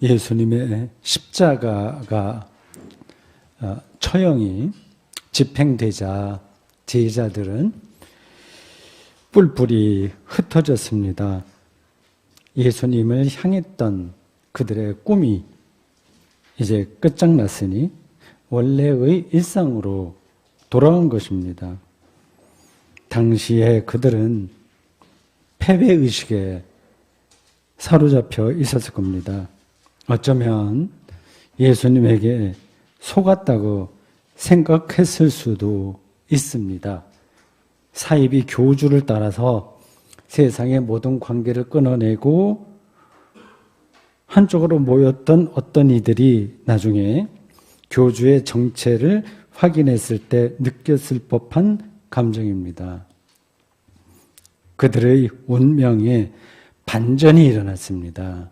예수님의 십자가가 처형이 집행되자 제자들은 뿔뿔이 흩어졌습니다. 예수님을 향했던 그들의 꿈이 이제 끝장났으니 원래의 일상으로 돌아온 것입니다. 당시에 그들은 패배의식에 사로잡혀 있었을 겁니다. 어쩌면 예수님에게 속았다고 생각했을 수도 있습니다. 사이비 교주를 따라서 세상의 모든 관계를 끊어내고 한쪽으로 모였던 어떤 이들이 나중에 교주의 정체를 확인했을 때 느꼈을 법한 감정입니다. 그들의 운명에 반전이 일어났습니다.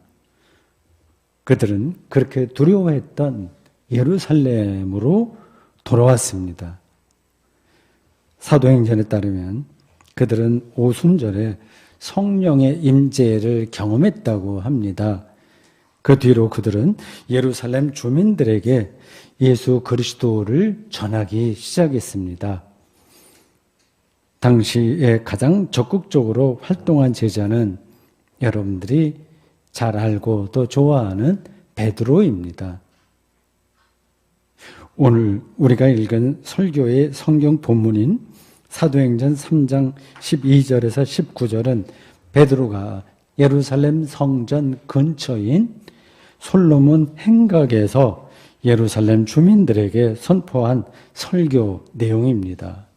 그들은 그렇게 두려워했던 예루살렘으로 돌아왔습니다. 사도행전에 따르면 그들은 오순절에 성령의 임재를 경험했다고 합니다. 그 뒤로 그들은 예루살렘 주민들에게 예수 그리스도를 전하기 시작했습니다. 당시에 가장 적극적으로 활동한 제자는 여러분들이 잘 알고 또 좋아하는 베드로입니다. 오늘 우리가 읽은 설교의 성경 본문인 사도행전 3장 12절에서 19절은 베드로가 예루살렘 성전 근처인 솔로몬 행각에서 예루살렘 주민들에게 선포한 설교 내용입니다.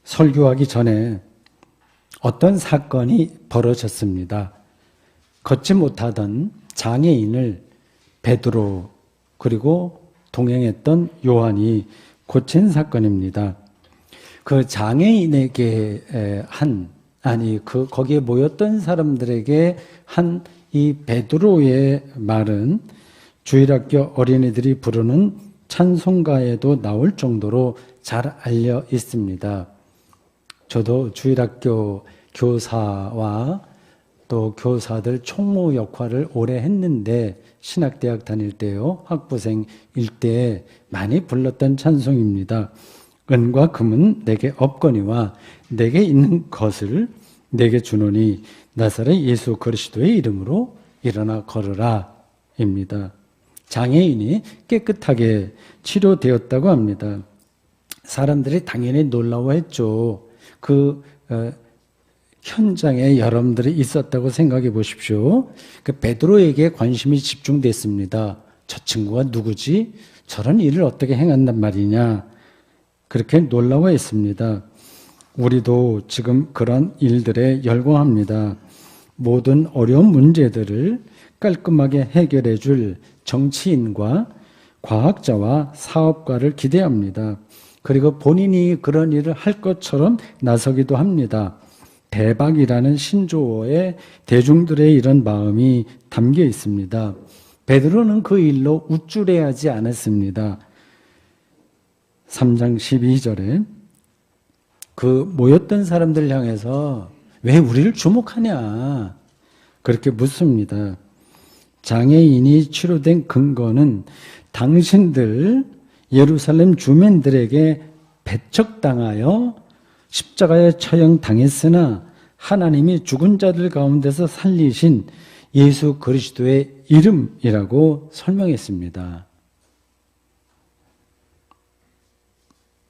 설교하기 전에 어떤 사건이 벌어졌습니다. 걷지 못하던 장애인을 베드로 그리고 동행했던 요한이 고친 사건입니다. 그 장애인에게 거기에 모였던 사람들에게 한 이 베드로의 말은 주일학교 어린이들이 부르는 찬송가에도 나올 정도로 잘 알려 있습니다. 저도 주일학교 교사와 또 교사들 총무 역할을 오래 했는데 신학대학 다닐 때요, 학부생일 때 많이 불렀던 찬송입니다. 은과 금은 내게 없거니와 내게 있는 것을 내게 주노니 나사렛 예수 그리스도의 이름으로 일어나 걸으라 입니다. 장애인이 깨끗하게 치료되었다고 합니다. 사람들이 당연히 놀라워했죠. 그 현장에 여러분들이 있었다고 생각해 보십시오. 그 베드로에게 관심이 집중됐습니다. 저 친구가 누구지? 저런 일을 어떻게 행한단 말이냐? 그렇게 놀라워했습니다. 우리도 지금 그런 일들에 열광합니다. 모든 어려운 문제들을 깔끔하게 해결해 줄 정치인과 과학자와 사업가를 기대합니다. 그리고 본인이 그런 일을 할 것처럼 나서기도 합니다. 대박이라는 신조어에 대중들의 이런 마음이 담겨 있습니다. 베드로는 그 일로 우쭐해하지 않았습니다. 3장 12절에 그 모였던 사람들 향해서 왜 우리를 주목하냐 그렇게 묻습니다. 장애인이 치료된 근거는 당신들 예루살렘 주민들에게 배척당하여 십자가에 처형당했으나 하나님이 죽은 자들 가운데서 살리신 예수 그리스도의 이름이라고 설명했습니다.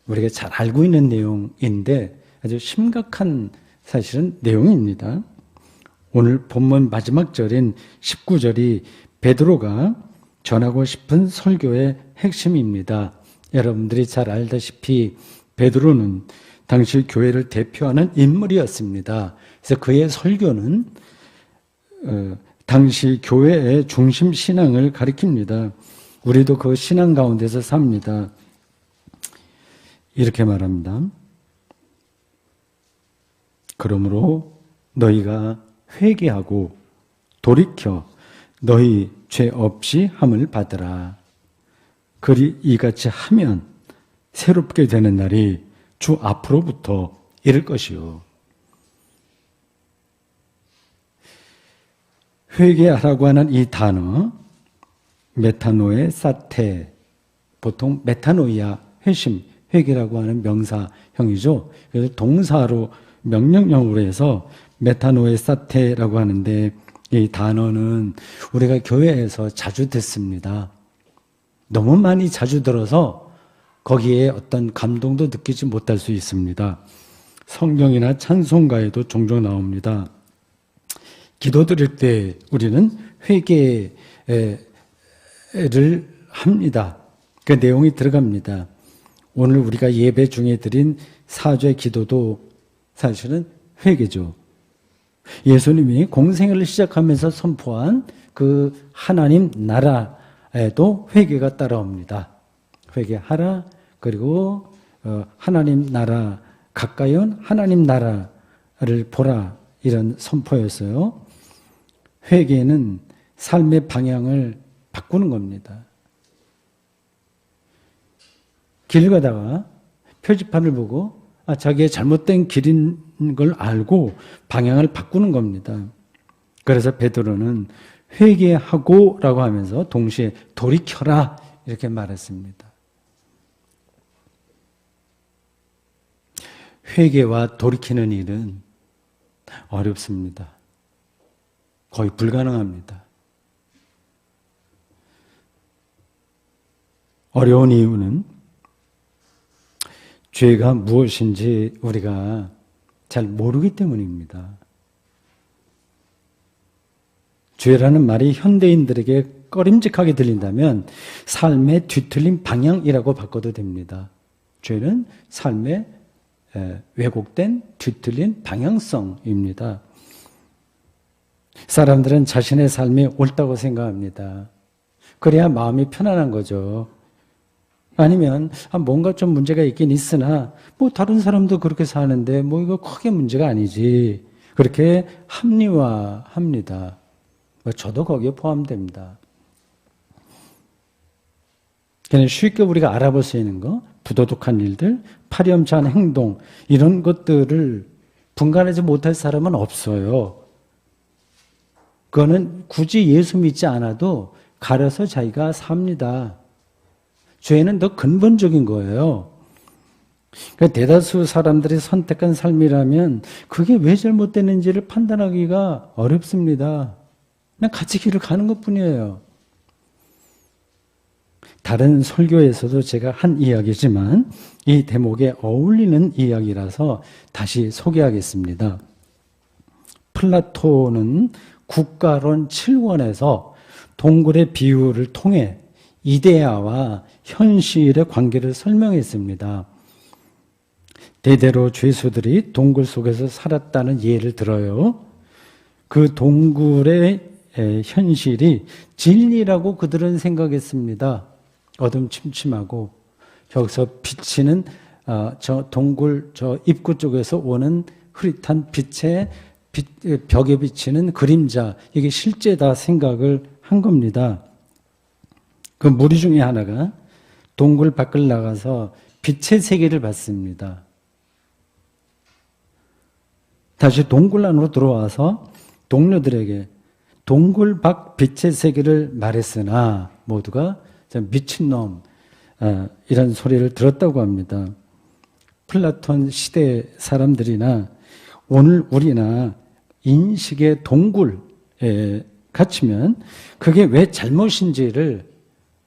우리가 잘 알고 있는 내용인데 아주 심각한 사실은 내용입니다. 오늘 본문 마지막 절인 19절이 베드로가 전하고 싶은 설교의 핵심입니다. 여러분들이 잘 알다시피 베드로는 당시 교회를 대표하는 인물이었습니다. 그래서 그의 설교는 당시 교회의 중심 신앙을 가리킵니다. 우리도 그 신앙 가운데서 삽니다. 이렇게 말합니다. 그러므로 너희가 회개하고 돌이켜 너희 죄 없이 함을 받으라. 그리 이같이 하면 새롭게 되는 날이 주 앞으로부터 이를 것이요. 회개하라고 하는 이 단어, 메타노에 사테, 보통 메타노이아, 회심, 회개라고 하는 명사형이죠. 그래서 동사로 명령형으로 해서 메타노에 사테라고 하는데, 이 단어는 우리가 교회에서 자주 듣습니다. 너무 많이 자주 들어서 거기에 어떤 감동도 느끼지 못할 수 있습니다. 성경이나 찬송가에도 종종 나옵니다. 기도 드릴 때 우리는 회개를 합니다. 그 내용이 들어갑니다. 오늘 우리가 예배 중에 드린 사죄 기도도 사실은 회개죠. 예수님이 공생애를 시작하면서 선포한 그 하나님 나라에도 회개가 따라옵니다. 회개하라. 그리고 하나님 나라 가까이 온 하나님 나라를 보라, 이런 선포였어요. 회개는 삶의 방향을 바꾸는 겁니다. 길 가다가 표지판을 보고 자기의 잘못된 길인 걸 알고 방향을 바꾸는 겁니다. 그래서 베드로는 회개하고 라고 하면서 동시에 돌이켜라 이렇게 말했습니다. 회개와 돌이키는 일은 어렵습니다. 거의 불가능합니다. 어려운 이유는 죄가 무엇인지 우리가 잘 모르기 때문입니다. 죄라는 말이 현대인들에게 꺼림직하게 들린다면 삶의 뒤틀린 방향이라고 바꿔도 됩니다. 죄는 삶의 왜곡된 뒤틀린 방향성입니다. 사람들은 자신의 삶이 옳다고 생각합니다. 그래야 마음이 편안한 거죠. 아니면 뭔가 좀 문제가 있긴 있으나 다른 사람도 그렇게 사는데 이거 크게 문제가 아니지, 그렇게 합리화합니다. 저도 거기에 포함됩니다. 그냥 쉽게 우리가 알아볼 수 있는 거, 부도덕한 일들, 파렴치한 행동, 이런 것들을 분간하지 못할 사람은 없어요. 그거는 굳이 예수 믿지 않아도 가려서 자기가 삽니다. 죄는 더 근본적인 거예요. 그러니까 대다수 사람들이 선택한 삶이라면 그게 왜 잘못됐는지를 판단하기가 어렵습니다. 그냥 같이 길을 가는 것뿐이에요. 다른 설교에서도 제가 한 이야기지만 이 대목에 어울리는 이야기라서 다시 소개하겠습니다. 플라톤은 국가론 7권에서 동굴의 비유를 통해 이데아와 현실의 관계를 설명했습니다. 대대로 죄수들이 동굴 속에서 살았다는 예를 들어요. 그 동굴의 현실이 진리라고 그들은 생각했습니다. 어둠침침하고 여기서 비치는 저 동굴 저 입구 쪽에서 오는 흐릿한 빛의 벽에 비치는 그림자, 이게 실제다 생각을 한 겁니다. 그 무리 중에 하나가 동굴 밖을 나가서 빛의 세계를 봤습니다. 다시 동굴 안으로 들어와서 동료들에게 동굴 밖 빛의 세계를 말했으나 모두가 미친놈, 이런 소리를 들었다고 합니다. 플라톤 시대 사람들이나 오늘 우리나 인식의 동굴에 갇히면 그게 왜 잘못인지를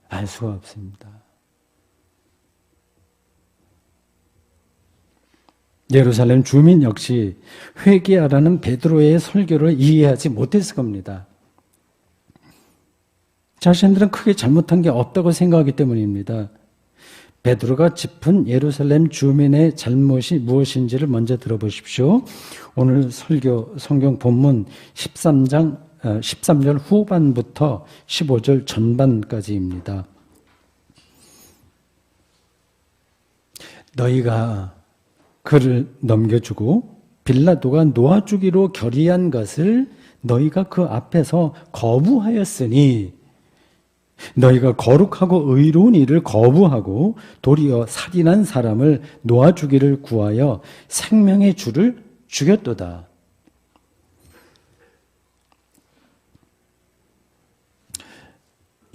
알 수가 없습니다. 예루살렘 주민 역시 회개하라는 베드로의 설교를 이해하지 못했을 겁니다. 자신들은 크게 잘못한 게 없다고 생각하기 때문입니다. 베드로가 짚은 예루살렘 주민의 잘못이 무엇인지를 먼저 들어보십시오. 오늘 설교 성경 본문 13절 후반부터 15절 전반까지입니다. 너희가 그를 넘겨주고 빌라도가 놓아주기로 결의한 것을 너희가 그 앞에서 거부하였으니 너희가 거룩하고 의로운 일을 거부하고 도리어 살인한 사람을 놓아주기를 구하여 생명의 주를 죽였도다.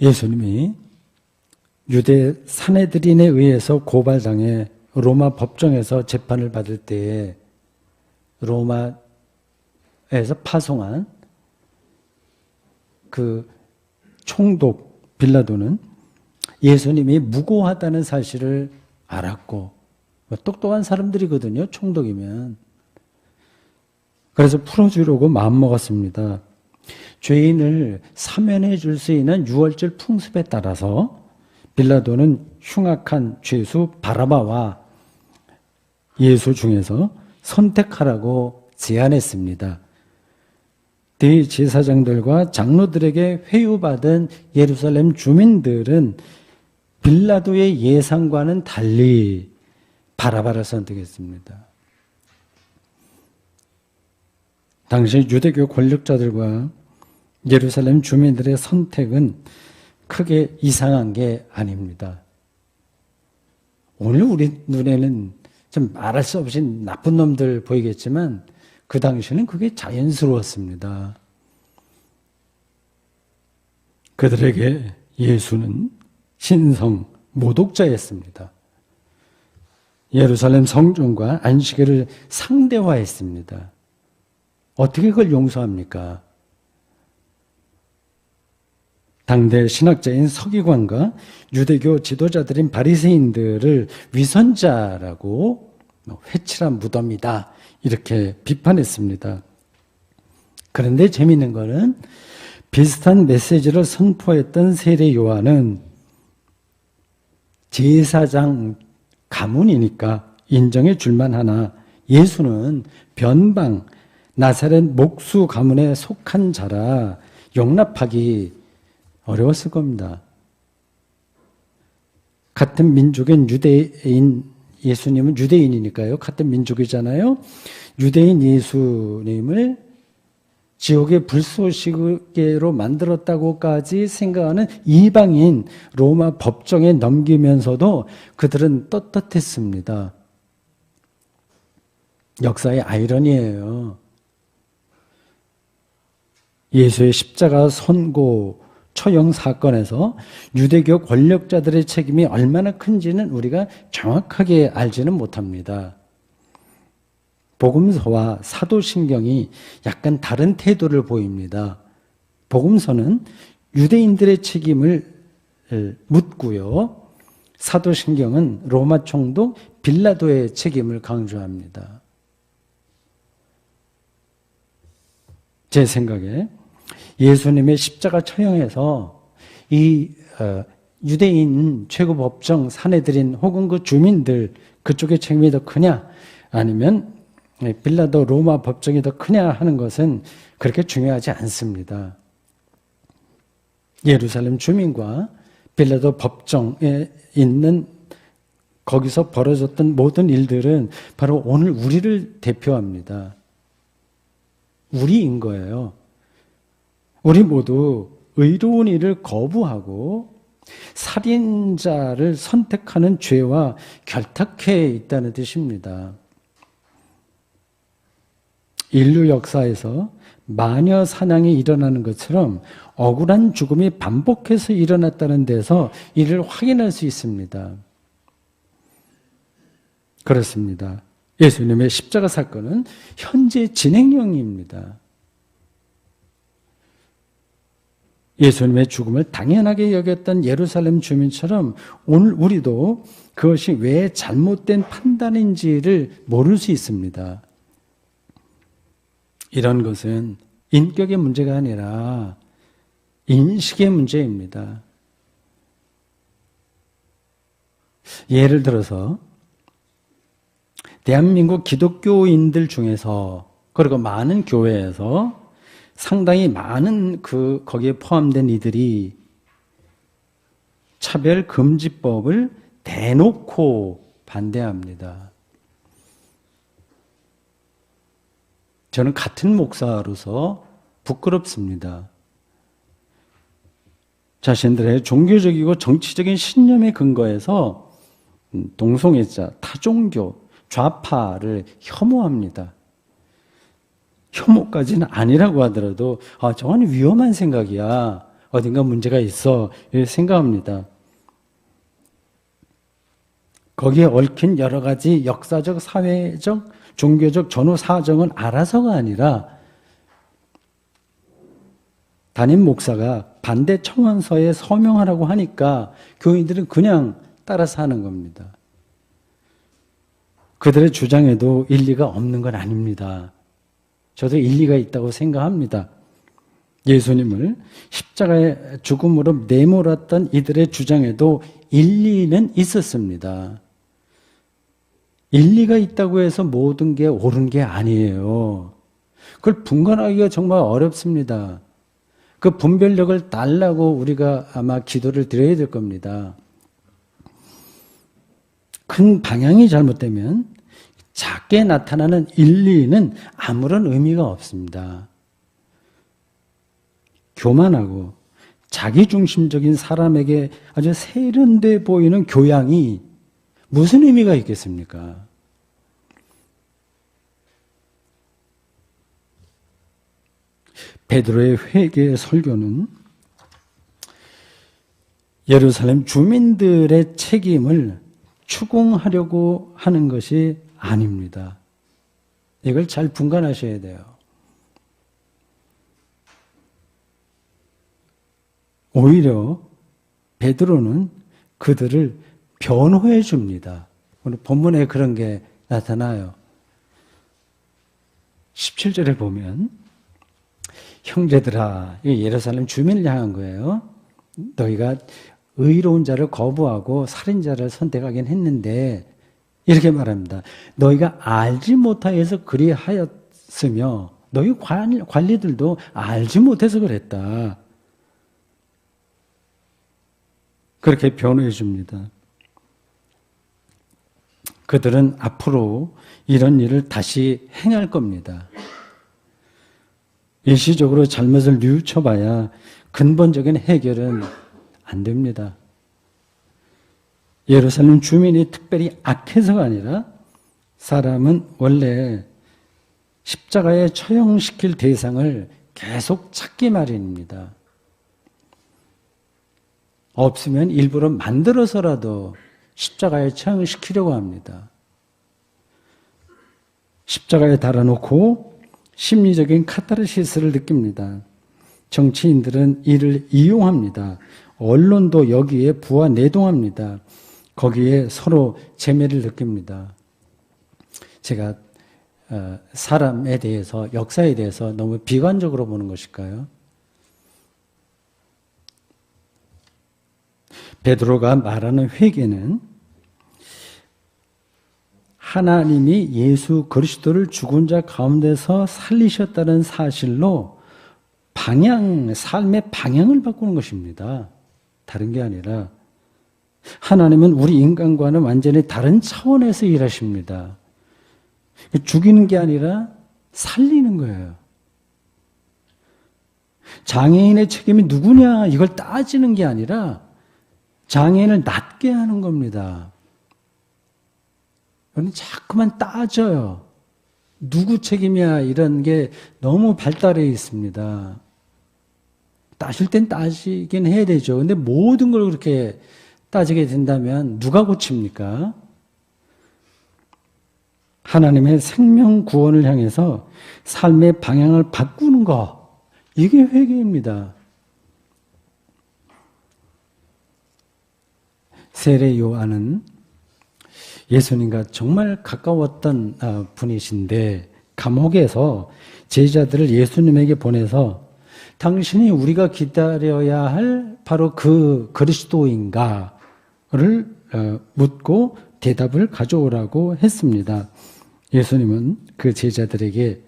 예수님이 유대 사내들인에 의해서 고발당해 로마 법정에서 재판을 받을 때에 로마에서 파송한 그 총독 빌라도는 예수님이 무고하다는 사실을 알았고, 똑똑한 사람들이거든요, 총독이면. 그래서 풀어주려고 마음먹었습니다. 죄인을 사면해 줄 수 있는 유월절 풍습에 따라서 빌라도는 흉악한 죄수 바라바와 예수 중에서 선택하라고 제안했습니다. 대제사장들과 장로들에게 회유받은 예루살렘 주민들은 빌라도의 예상과는 달리 바라바를 선택했습니다. 당시 유대교 권력자들과 예루살렘 주민들의 선택은 크게 이상한 게 아닙니다. 오늘 우리 눈에는 좀 말할 수 없이 나쁜 놈들 보이겠지만 그 당시에는 그게 자연스러웠습니다. 그들에게 예수는 신성 모독자였습니다. 예루살렘 성전과 안식일을 상대화했습니다. 어떻게 그걸 용서합니까? 당대 신학자인 서기관과 유대교 지도자들인 바리새인들을 위선자라고 회칠한 무덤이다 이렇게 비판했습니다. 그런데 재미있는 거는 비슷한 메시지를 선포했던 세례 요한은 제사장 가문이니까 인정해 줄만 하나 예수는 변방 나사렛 목수 가문에 속한 자라 용납하기 어려웠을 겁니다. 같은 민족인 유대인 예수님은 유대인이니까요. 같은 민족이잖아요. 유대인 예수님을 지옥의 불쏘시개로 만들었다고까지 생각하는 이방인 로마 법정에 넘기면서도 그들은 떳떳했습니다. 역사의 아이러니예요. 예수의 십자가 선고 처형 사건에서 유대교 권력자들의 책임이 얼마나 큰지는 우리가 정확하게 알지는 못합니다. 복음서와 사도신경이 약간 다른 태도를 보입니다. 복음서는 유대인들의 책임을 묻고요. 사도신경은 로마 총독 빌라도의 책임을 강조합니다. 제 생각에 예수님의 십자가 처형에서 이 유대인 최고법정 사내들인 혹은 그 주민들 그쪽의 책임이 더 크냐 아니면 빌라도 로마 법정이 더 크냐 하는 것은 그렇게 중요하지 않습니다. 예루살렘 주민과 빌라도 법정에 있는 거기서 벌어졌던 모든 일들은 바로 오늘 우리를 대표합니다. 우리인 거예요. 우리 모두 의로운 일을 거부하고 살인자를 선택하는 죄와 결탁해 있다는 뜻입니다. 인류 역사에서 마녀 사냥이 일어나는 것처럼 억울한 죽음이 반복해서 일어났다는 데서 이를 확인할 수 있습니다. 그렇습니다. 예수님의 십자가 사건은 현재 진행형입니다. 예수님의 죽음을 당연하게 여겼던 예루살렘 주민처럼 오늘 우리도 그것이 왜 잘못된 판단인지를 모를 수 있습니다. 이런 것은 인격의 문제가 아니라 인식의 문제입니다. 예를 들어서 대한민국 기독교인들 중에서 그리고 많은 교회에서 상당히 많은 거기에 포함된 이들이 차별금지법을 대놓고 반대합니다. 저는 같은 목사로서 부끄럽습니다. 자신들의 종교적이고 정치적인 신념에 근거해서 동성애자, 타종교, 좌파를 혐오합니다. 혐오까지는 아니라고 하더라도 저건 위험한 생각이야. 어딘가 문제가 있어 이렇게 생각합니다. 거기에 얽힌 여러 가지 역사적, 사회적, 종교적 전후 사정은 알아서가 아니라 담임 목사가 반대 청원서에 서명하라고 하니까 교인들은 그냥 따라서 하는 겁니다. 그들의 주장에도 일리가 없는 건 아닙니다. 저도 일리가 있다고 생각합니다. 예수님을 십자가의 죽음으로 내몰았던 이들의 주장에도 일리는 있었습니다. 일리가 있다고 해서 모든 게 옳은 게 아니에요. 그걸 분간하기가 정말 어렵습니다. 그 분별력을 달라고 우리가 아마 기도를 드려야 될 겁니다. 큰 방향이 잘못되면 작게 나타나는 일리는 아무런 의미가 없습니다. 교만하고 자기중심적인 사람에게 아주 세련돼 보이는 교양이 무슨 의미가 있겠습니까? 베드로의 회개 설교는 예루살렘 주민들의 책임을 추궁하려고 하는 것이 아닙니다. 이걸 잘 분간하셔야 돼요. 오히려 베드로는 그들을 변호해 줍니다. 오늘 본문에 그런 게 나타나요. 17절에 보면 형제들아, 예루살렘 주민을 향한 거예요. 너희가 의로운 자를 거부하고 살인자를 선택하긴 했는데 이렇게 말합니다. 너희가 알지 못하여서 그리하였으며 너희 관리들도 알지 못해서 그랬다. 그렇게 변호해 줍니다. 그들은 앞으로 이런 일을 다시 행할 겁니다. 일시적으로 잘못을 뉘우쳐봐야 근본적인 해결은 안 됩니다. 예루살렘 주민이 특별히 악해서가 아니라 사람은 원래 십자가에 처형시킬 대상을 계속 찾기 마련입니다. 없으면 일부러 만들어서라도 십자가에 처형시키려고 합니다. 십자가에 달아놓고 심리적인 카타르시스를 느낍니다. 정치인들은 이를 이용합니다. 언론도 여기에 부와 내동합니다. 거기에 서로 재미를 느낍니다. 제가 사람에 대해서, 역사에 대해서 너무 비관적으로 보는 것일까요? 베드로가 말하는 회개는 하나님이 예수 그리스도를 죽은 자 가운데서 살리셨다는 사실로 삶의 방향을 바꾸는 것입니다. 다른 게 아니라 하나님은 우리 인간과는 완전히 다른 차원에서 일하십니다. 죽이는 게 아니라 살리는 거예요. 장애인의 책임이 누구냐 이걸 따지는 게 아니라 장애인을 낫게 하는 겁니다. 여러분 자꾸만 따져요. 누구 책임이야 이런 게 너무 발달해 있습니다. 따질 땐 따지긴 해야 되죠. 근데 모든 걸 그렇게 따지게 된다면 누가 고칩니까? 하나님의 생명 구원을 향해서 삶의 방향을 바꾸는 거, 이게 회개입니다. 세례 요한은 예수님과 정말 가까웠던 분이신데 감옥에서 제자들을 예수님에게 보내서 당신이 우리가 기다려야 할 바로 그 그리스도인가를 묻고 대답을 가져오라고 했습니다. 예수님은 그 제자들에게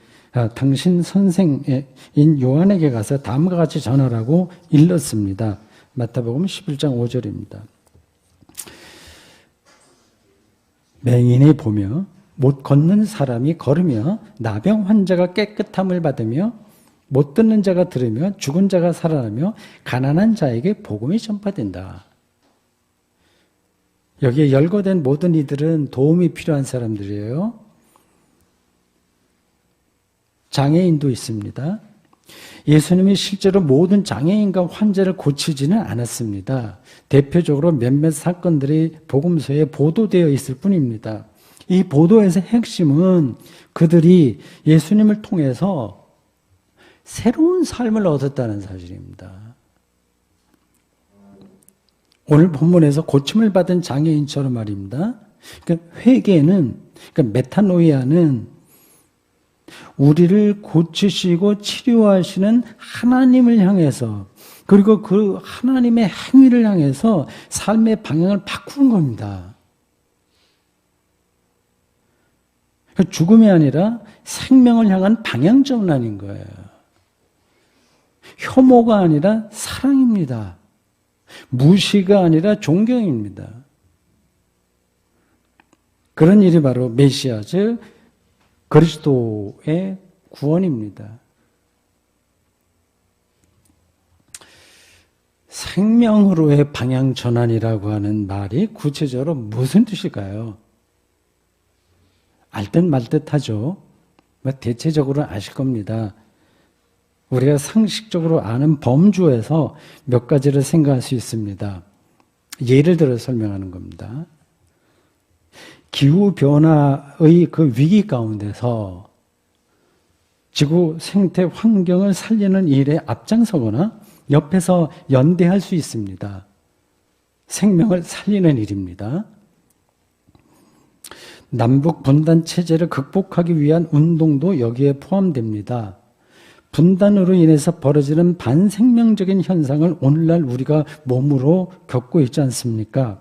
당신 선생인 요한에게 가서 다음과 같이 전하라고 일렀습니다. 마태복음 11장 5절입니다. 맹인이 보며 못 걷는 사람이 걸으며 나병 환자가 깨끗함을 받으며 못 듣는 자가 들으며 죽은 자가 살아나며 가난한 자에게 복음이 전파된다. 여기에 열거된 모든 이들은 도움이 필요한 사람들이에요. 장애인도 있습니다. 예수님이 실제로 모든 장애인과 환자를 고치지는 않았습니다. 대표적으로 몇몇 사건들이 복음서에 보도되어 있을 뿐입니다. 이 보도에서 핵심은 그들이 예수님을 통해서 새로운 삶을 얻었다는 사실입니다. 오늘 본문에서 고침을 받은 장애인처럼 말입니다. 그러니까 회개는, 그러니까 메타노이아는 우리를 고치시고 치료하시는 하나님을 향해서, 그리고 그 하나님의 행위를 향해서 삶의 방향을 바꾸는 겁니다. 죽음이 아니라 생명을 향한 방향 전환인 거예요. 혐오가 아니라 사랑입니다. 무시가 아니라 존경입니다. 그런 일이 바로 메시아, 즉 그리스도의 구원입니다. 생명으로의 방향 전환이라고 하는 말이 구체적으로 무슨 뜻일까요? 알듯 말듯 하죠. 대체적으로 아실 겁니다. 우리가 상식적으로 아는 범주에서 몇 가지를 생각할 수 있습니다. 예를 들어 설명하는 겁니다. 기후변화의 그 위기 가운데서 지구 생태 환경을 살리는 일에 앞장서거나 옆에서 연대할 수 있습니다. 생명을 살리는 일입니다. 남북 분단 체제를 극복하기 위한 운동도 여기에 포함됩니다. 분단으로 인해서 벌어지는 반생명적인 현상을 오늘날 우리가 몸으로 겪고 있지 않습니까?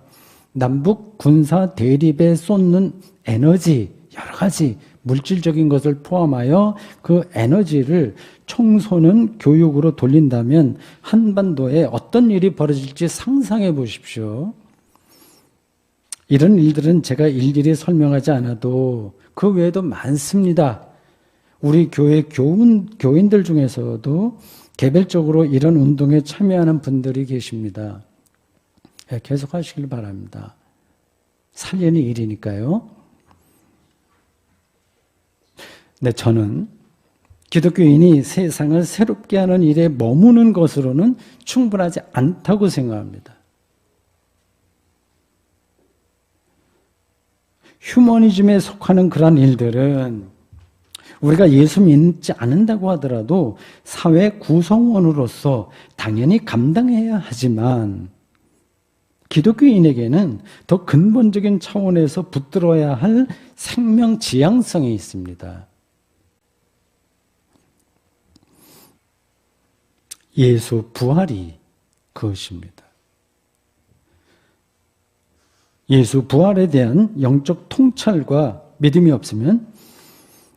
남북 군사 대립에 쏟는 에너지, 여러 가지 물질적인 것을 포함하여 그 에너지를 청소년 교육으로 돌린다면 한반도에 어떤 일이 벌어질지 상상해 보십시오. 이런 일들은 제가 일일이 설명하지 않아도 그 외에도 많습니다. 우리 교회 교인들 중에서도 개별적으로 이런 운동에 참여하는 분들이 계십니다. 계속 하시길 바랍니다. 살리는 일이니까요. 네, 저는 기독교인이 세상을 새롭게 하는 일에 머무는 것으로는 충분하지 않다고 생각합니다. 휴머니즘에 속하는 그런 일들은 우리가 예수 믿지 않는다고 하더라도 사회 구성원으로서 당연히 감당해야 하지만 기독교인에게는 더 근본적인 차원에서 붙들어야 할 생명 지향성이 있습니다. 예수 부활이 그것입니다. 예수 부활에 대한 영적 통찰과 믿음이 없으면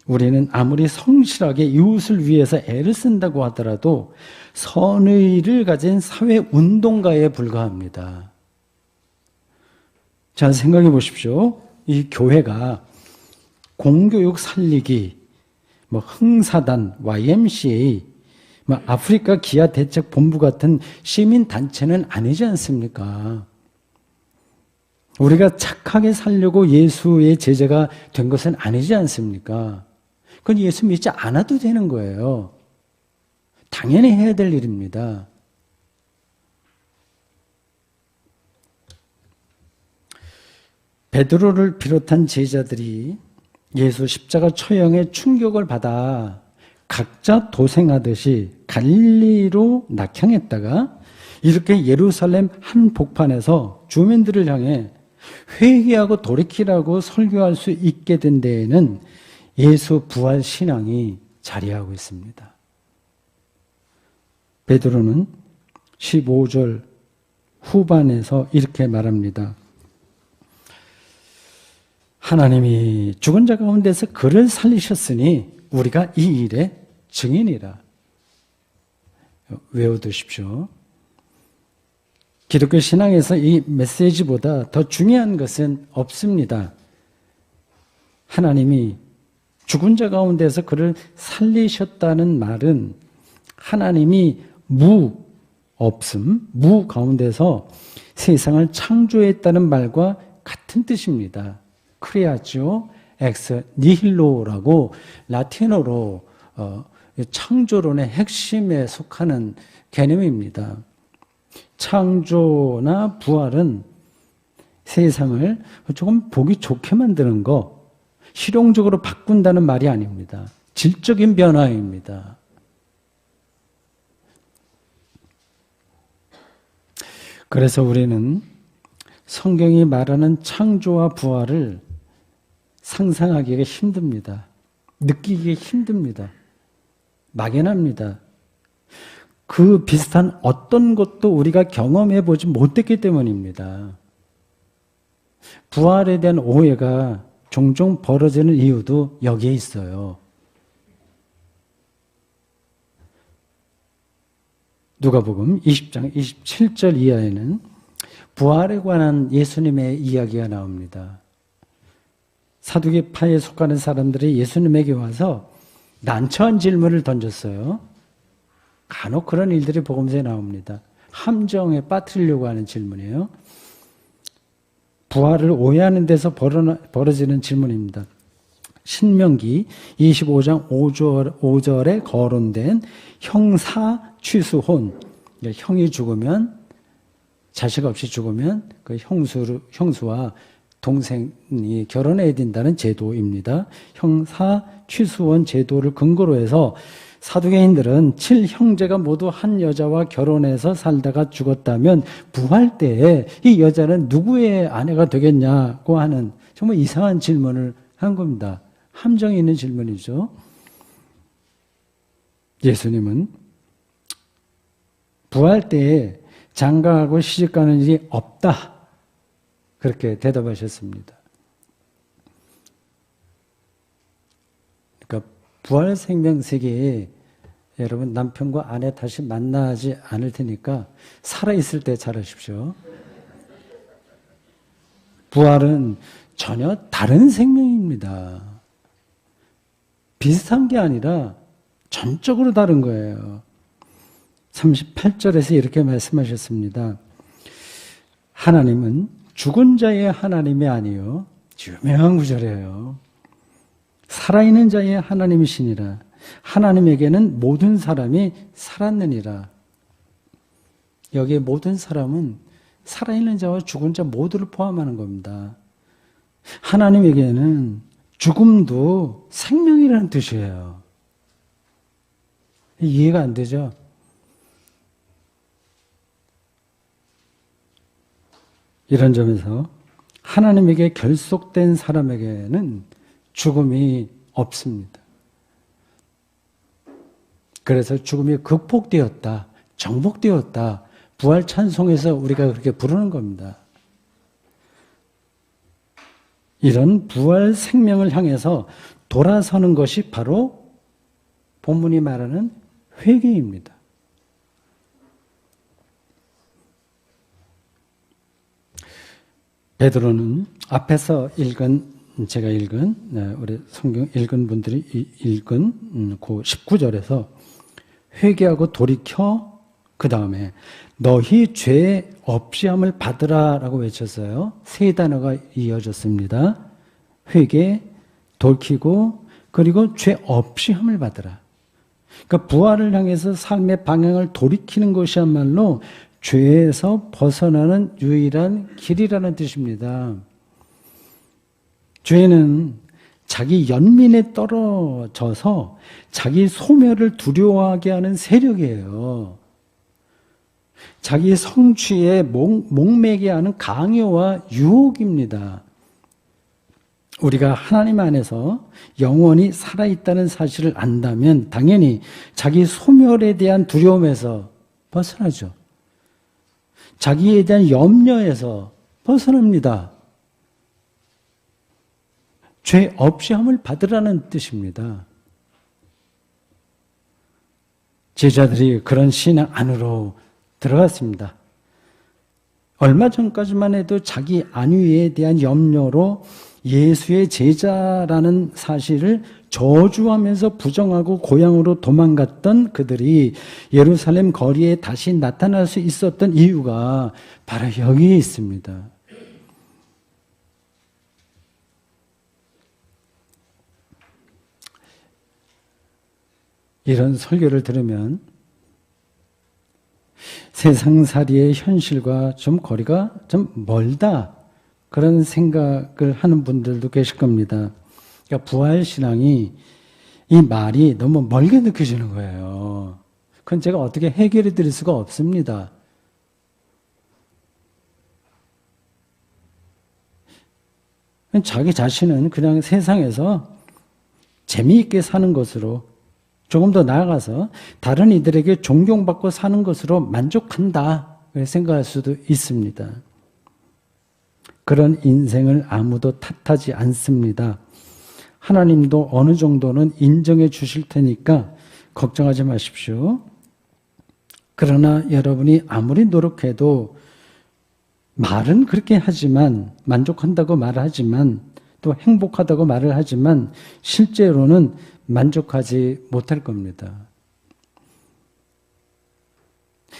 우리는 아무리 성실하게 이웃을 위해서 애를 쓴다고 하더라도 선의를 가진 사회운동가에 불과합니다. 자, 생각해 보십시오. 이 교회가 공교육 살리기, 흥사단, YMCA, 아프리카 기아 대책 본부 같은 시민 단체는 아니지 않습니까? 우리가 착하게 살려고 예수의 제자가 된 것은 아니지 않습니까? 그건 예수 믿지 않아도 되는 거예요. 당연히 해야 될 일입니다. 베드로를 비롯한 제자들이 예수 십자가 처형에 충격을 받아 각자 도생하듯이 갈릴리로 낙향했다가 이렇게 예루살렘 한복판에서 주민들을 향해 회개하고 돌이키라고 설교할 수 있게 된 데에는 예수 부활 신앙이 자리하고 있습니다. 베드로는 15절 후반에서 이렇게 말합니다. 하나님이 죽은 자 가운데서 그를 살리셨으니 우리가 이 일의 증인이라. 외워두십시오. 기독교 신앙에서 이 메시지보다 더 중요한 것은 없습니다. 하나님이 죽은 자 가운데서 그를 살리셨다는 말은 하나님이 무 가운데서 세상을 창조했다는 말과 같은 뜻입니다. 크레아치오 엑스 니힐로라고 라틴어로 창조론의 핵심에 속하는 개념입니다. 창조나 부활은 세상을 조금 보기 좋게 만드는 거, 실용적으로 바꾼다는 말이 아닙니다. 질적인 변화입니다. 그래서 우리는 성경이 말하는 창조와 부활을 상상하기가 힘듭니다. 느끼기 힘듭니다. 막연합니다. 그 비슷한 어떤 것도 우리가 경험해 보지 못했기 때문입니다. 부활에 대한 오해가 종종 벌어지는 이유도 여기에 있어요. 누가복음 20장 27절 이하에는 부활에 관한 예수님의 이야기가 나옵니다. 사두개파에 속하는 사람들이 예수님에게 와서 난처한 질문을 던졌어요. 간혹 그런 일들이 복음서에 나옵니다. 함정에 빠뜨리려고 하는 질문이에요. 부활을 오해하는 데서 벌어지는 질문입니다. 신명기 25장 5절에 거론된 형사 취수혼, 형이 죽으면, 자식 없이 죽으면 그 형수와 동생이 결혼해야 된다는 제도입니다. 형사 취수혼 제도를 근거로 해서 사두개인들은 7형제가 모두 한 여자와 결혼해서 살다가 죽었다면 부활 때에 이 여자는 누구의 아내가 되겠냐고 하는 정말 이상한 질문을 한 겁니다. 함정이 있는 질문이죠. 예수님은 부활 때에 장가하고 시집가는 일이 없다. 그렇게 대답하셨습니다. 그러니까 부활 생명 세계에 여러분 남편과 아내 다시 만나지 않을 테니까 살아있을 때 잘하십시오. 부활은 전혀 다른 생명입니다. 비슷한 게 아니라 전적으로 다른 거예요. 38절에서 이렇게 말씀하셨습니다. 하나님은 죽은 자의 하나님이 아니요 유명한 구절이에요. 살아있는 자의 하나님이시니라. 하나님에게는 모든 사람이 살았느니라. 여기에 모든 사람은 살아있는 자와 죽은 자 모두를 포함하는 겁니다. 하나님에게는 죽음도 생명이라는 뜻이에요. 이해가 안 되죠? 이런 점에서 하나님에게 결속된 사람에게는 죽음이 없습니다. 그래서 죽음이 극복되었다, 정복되었다, 부활 찬송에서 우리가 그렇게 부르는 겁니다. 이런 부활 생명을 향해서 돌아서는 것이 바로 본문이 말하는 회개입니다. 베드로는 앞에서 제가 읽은 우리 성경 읽은 분들이 읽은 그 19절에서 회개하고 돌이켜 그 다음에 너희 죄 없이함을 받으라라고 외쳤어요. 세 단어가 이어졌습니다. 회개, 돌이키고 그리고 죄 없이함을 받으라. 그러니까 부활을 향해서 삶의 방향을 돌이키는 것이야말로 죄에서 벗어나는 유일한 길이라는 뜻입니다. 죄는 자기 연민에 떨어져서 자기 소멸을 두려워하게 하는 세력이에요. 자기 성취에 목매게 하는 강요와 유혹입니다. 우리가 하나님 안에서 영원히 살아있다는 사실을 안다면 당연히 자기 소멸에 대한 두려움에서 벗어나죠. 자기에 대한 염려에서 벗어납니다. 죄 없이 함을 받으라는 뜻입니다. 제자들이 그런 신앙 안으로 들어갔습니다. 얼마 전까지만 해도 자기 안위에 대한 염려로 예수의 제자라는 사실을 저주하면서 부정하고 고향으로 도망갔던 그들이 예루살렘 거리에 다시 나타날 수 있었던 이유가 바로 여기에 있습니다. 이런 설교를 들으면 세상살이의 현실과 좀 거리가 좀 멀다, 그런 생각을 하는 분들도 계실 겁니다. 그러니까 부활신앙이, 이 말이 너무 멀게 느껴지는 거예요. 그건 제가 어떻게 해결해 드릴 수가 없습니다. 자기 자신은 그냥 세상에서 재미있게 사는 것으로, 조금 더 나아가서 다른 이들에게 존경받고 사는 것으로 만족한다, 생각할 수도 있습니다. 그런 인생을 아무도 탓하지 않습니다. 하나님도 어느 정도는 인정해 주실 테니까 걱정하지 마십시오. 그러나 여러분이 아무리 노력해도, 말은 그렇게 하지만, 만족한다고 말을 하지만, 또 행복하다고 말을 하지만 실제로는 만족하지 못할 겁니다.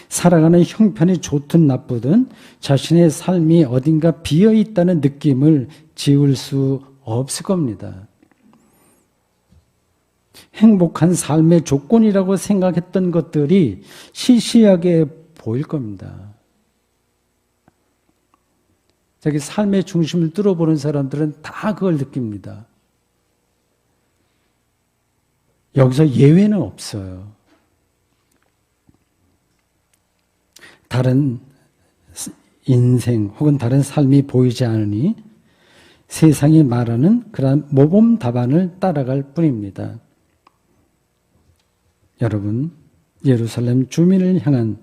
살아가는 형편이 좋든 나쁘든 자신의 삶이 어딘가 비어있다는 느낌을 지울 수 없을 겁니다. 행복한 삶의 조건이라고 생각했던 것들이 시시하게 보일 겁니다. 자기 삶의 중심을 뚫어보는 사람들은 다 그걸 느낍니다. 여기서 예외는 없어요. 다른 인생 혹은 다른 삶이 보이지 않으니 세상이 말하는 그러한 모범 답안을 따라갈 뿐입니다. 여러분, 예루살렘 주민을 향한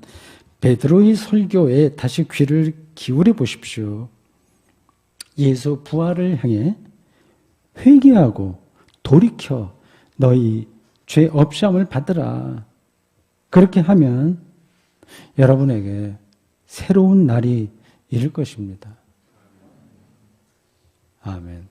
베드로의 설교에 다시 귀를 기울여 보십시오. 예수 부활을 향해 회개하고 돌이켜 너희 죄 없이함을 받으라. 그렇게 하면 여러분에게 새로운 날이 이를 것입니다. 아멘.